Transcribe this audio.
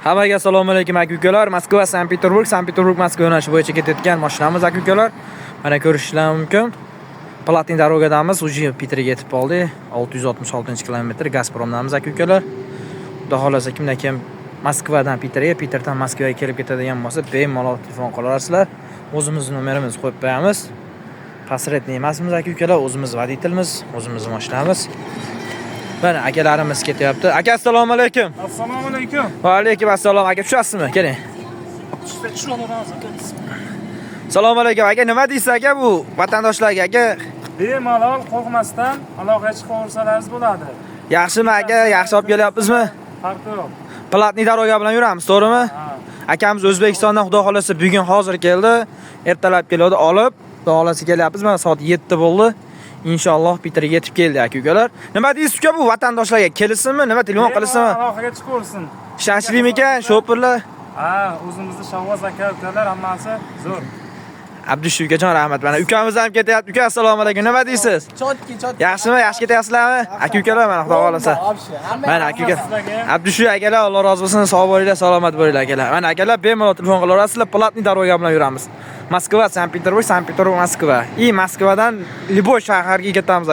Hammaga assalomu alaykum aka-ukalar. Moskva, Sankt-Peterburg, Moskva yo'nalishi bo'yicha ketayotgan mashinamiz aka-ukalar. Mana ko'rishingiz mumkin. Platniy darogadamiz, уже Peterga yetib qoldik. 666-kilometr Gazpromdamiz aka-ukalar. Xudo xolasa kimdan kim Moskvadan Peterga, Peterdan Moskvaga kelib ketadigan bo'lsa, bemalol telefon qilasizlar. O'zimizning nomerimizni qo'yib qo'yamiz. Pasretni emasmiz aka-ukalar, o'zimiz voditelimiz, o'zimizning mashinamiz. Mana akalarimiz ketyapti. Aka assalomu alaykum. Assalomu alaykum. Va alaykum assalom. Aka tushasizmi? Keling. Tushunamiz aka. Assalomu alaykum aka. Nima deysiz aka bu vatandoshlarga aka? Bemalol qo'rqmasdan aloqaga chiqaversalaringiz bo'ladi. Yaxshimi aka? Yaxshi olib kelyapmizmi? Farqi yo'q. Platniy daroga bilan yuramiz, to'g'rimi? Akamiz O'zbekistondan xudo xolasa bugun hozir keldi. Ertalab keladi olib, xudo xolasa kelyapmiz. Mana soat 7 bo'ldi. Inshaalloh Peterga yetib keldi aka-ukalar. Nima deysiz uka bu vatandoshlarga kelisizmi? Nima telefon qilasizmi? Aloqaga chiqaversin. Ishonchli ekan shoferlar? O'zimizning Shavvoz aka-ukalar hammasi zo'r. Abdushu ukajon rahmat. Mana ukamiz ham ketyapti. Uka assalomu alaykum. Nima deysiz? Chotki. Yaxshimi? Yaxshi ketyapsizlarmi? Aka-ukalar mana xudo xolasa. Mana aka-uka. Abdushu akalar, Alloh rozi bo'lsin. Sog' bo'linglar, salomat bo'linglar akalar. Mana akalar bemalol telefon qilaverasizlar. Platniy daroga bilan yuramiz. Moskva, Sankt-Peterburg, Moskva. Moskvadan любой shaharga ketamiz.